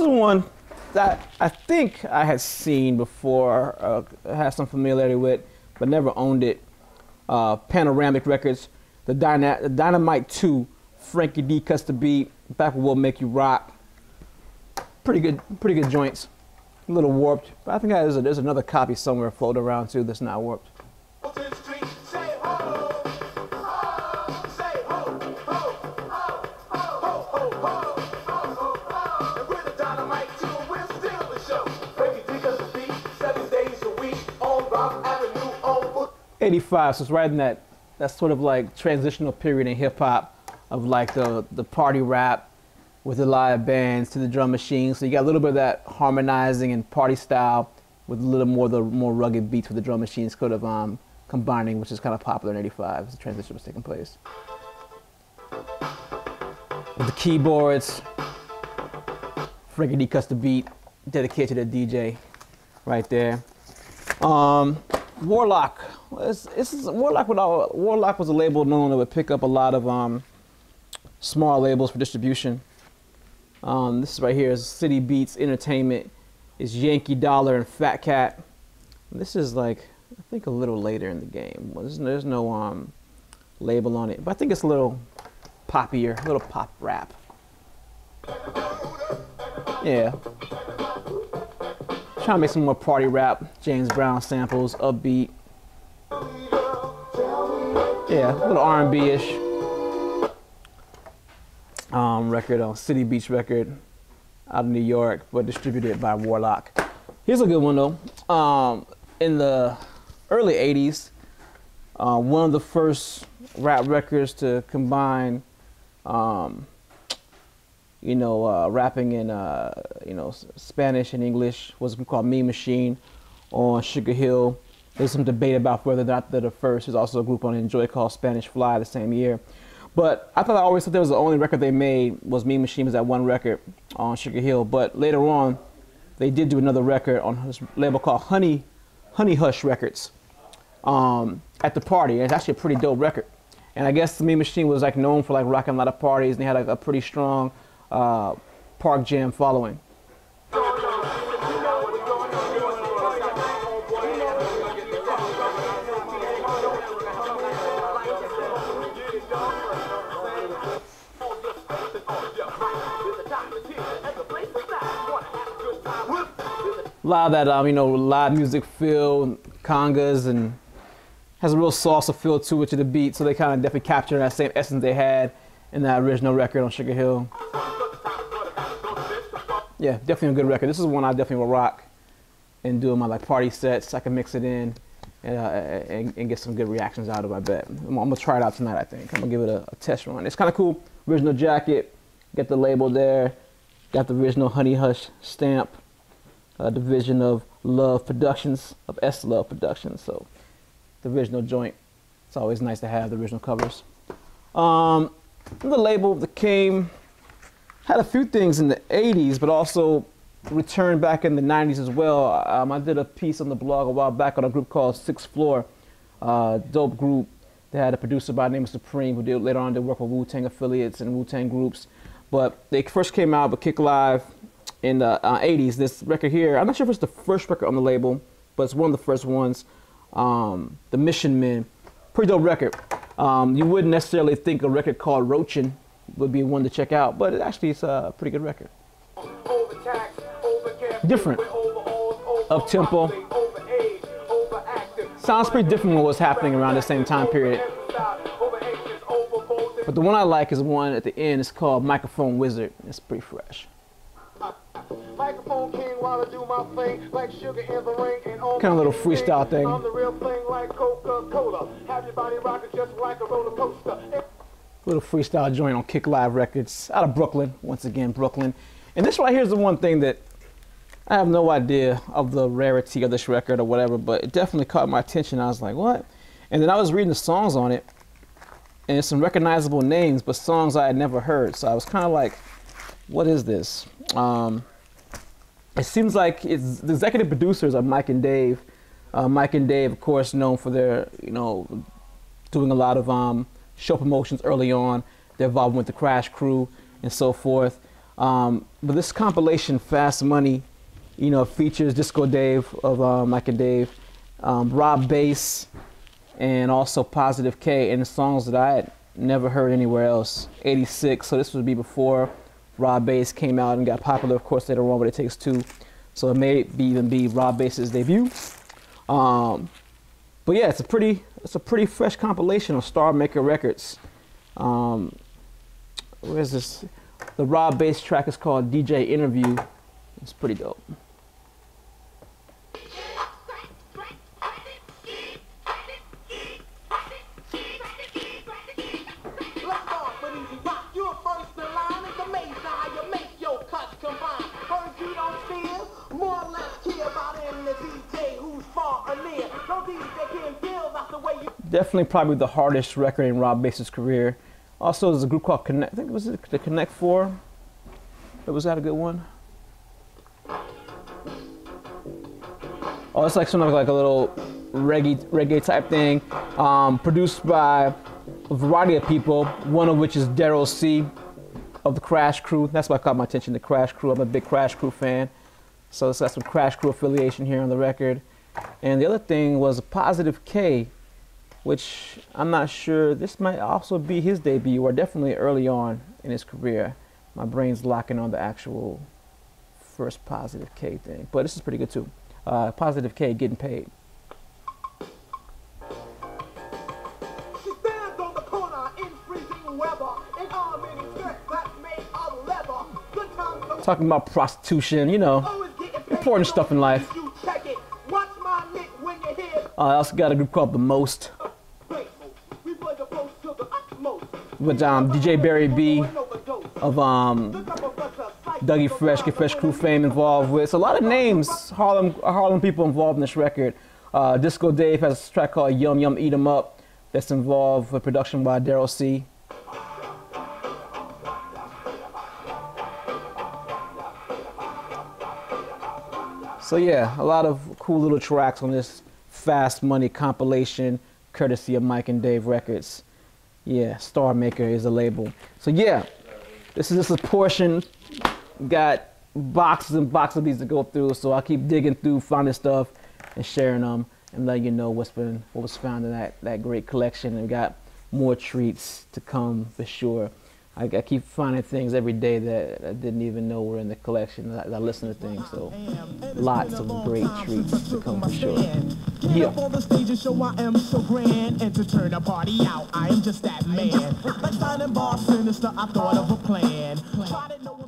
is one that I think I had seen before, had some familiarity with, but never owned it. Panoramic Records, the Dynamite 2, Frankie D Cuts the Beat, Back Will Make You Rock. Pretty good joints. A little warped, but I think there's another copy somewhere floating around too that's not warped. '85, so it's right in that sort of like transitional period in hip hop of like the party rap with the live bands to the drum machines. So you got a little bit of that harmonizing and party style with a little more the more rugged beats with the drum machines kind of combining, which is kind of popular in '85 as the transition was taking place. With the keyboards, Frankie D Cuts the Beat, dedicated to the DJ right there. Warlock. Warlock was a label known that would pick up a lot of small labels for distribution. This right here is City Beats Entertainment. Is Yankee Dollar and Fat Cat. This is like, I think a little later in the game. Well, there's no label on it, but I think it's a little poppier, a little pop rap. Yeah. Trying to make some more party rap, James Brown samples, upbeat. Yeah, a little R&B-ish. Record on City Beach record out of New York, but distributed by Warlock. Here's a good one though. In the early '80s, one of the first rap records to combine, rapping in Spanish and English was called Mean Machine on Sugar Hill. There's some debate about whether or not they're the first. There's also a group on Enjoy called Spanish Fly the same year. But I always thought that was the only record they made was Mean Machine, was that one record on Sugar Hill. But later on, they did do another record on this label called Honey Hush Records at the party. It's actually a pretty dope record. And I guess the Mean Machine was like known for like rocking a lot of parties, and they had a pretty strong park jam following. A lot of that, live music feel, congas, and has a real salsa feel to it, to the beat, so they kind of definitely capture that same essence they had in that original record on Sugar Hill. Yeah, definitely a good record. This is one I definitely will rock and do my like party sets. I can mix it in and get some good reactions out of it, I bet. I'm gonna try it out tonight, I think. I'm gonna give it a test run. It's kind of cool. Original jacket, got the label there, got the original Honey Hush stamp. Division of Love Productions, of S Love Productions, so the original joint. It's always nice to have the original covers. The label that had a few things in the 80s, but also returned back in the 90s as well. I did a piece on the blog a while back on a group called Sixth Floor, dope group. They had a producer by the name of Supreme who later on did work with Wu-Tang affiliates and Wu-Tang groups. But they first came out with Kick Live in the 80s. This record here, I'm not sure if it's the first record on the label, but it's one of the first ones. The Mission Men, pretty dope record. You wouldn't necessarily think a record called Roachin' would be one to check out, but it actually is a pretty good record. Different, up tempo. Sounds pretty different from what was happening around the same time period. But the one I like is the one at the end. It's called Microphone Wizard. It's pretty fresh. Microphone king while I do my thing, like sugar in the ring, and kind of a little freestyle thing. I'm the real thing like Coca-Cola. Have your body rocking just like a roller coaster. Little freestyle joint on Kick Live Records out of Brooklyn. Once again, Brooklyn. And this right here is the one thing that I have no idea of the rarity of this record or whatever, but it definitely caught my attention. I was like, what? And then I was reading the songs on it, and it's some recognizable names, but songs I had never heard. So I was kind of like, what is this? It seems like it's the executive producers are Mike and Dave. Mike and Dave, of course, known for their, doing a lot of show promotions early on. Their involvement with the Crash Crew and so forth. But this compilation, Fast Money, you know, features Disco Dave of Mike and Dave, Rob Bass, and also Positive K, and the songs that I had never heard anywhere else. 86, so this would be before Rob Bass came out and got popular, of course, later on, but It Takes Two. So it may even be Rob Bass's debut. But yeah, it's a pretty fresh compilation on Star Maker Records. Where's this? The Rob Bass track is called DJ Interview. It's pretty dope. Definitely probably the hardest record in Rob Bass's career. Also, there's a group called Connect. I think it was the Connect 4. Was that a good one? Oh, it's like sort of like a little reggae type thing. Produced by a variety of people, one of which is Daryl C of the Crash Crew. That's what caught my attention, the Crash Crew. I'm a big Crash Crew fan. So it's got some Crash Crew affiliation here on the record. And the other thing was Positive K, which I'm not sure, this might also be his debut, or definitely early on in his career. My brain's locking on the actual first Positive K thing, but this is pretty good too. Positive K, Getting Paid. Talking about prostitution, you know, important stuff in life. I also got a group called The Most, with DJ Barry B of Dougie Fresh, Get Fresh Crew fame involved with. So a lot of names, Harlem people involved in this record. Disco Dave has a track called Yum Yum Eat 'Em Up that's involved with production by Daryl C. So yeah, a lot of cool little tracks on this Fast Money compilation, courtesy of Mike and Dave Records. Yeah, Star Maker is the label. So yeah, this is just a portion. Got boxes and boxes of these to go through, so I keep digging through, finding stuff, and sharing them, and letting you know what was found in that great collection. And got more treats to come for sure. I keep finding things every day that I didn't even know were in the collection. I listen to things, so lots of great treats to come for sure. Yeah. Up on the stage and show I am so grand, and to turn the party out, I am just that man. Like signing boss sinister, I thought of a plan.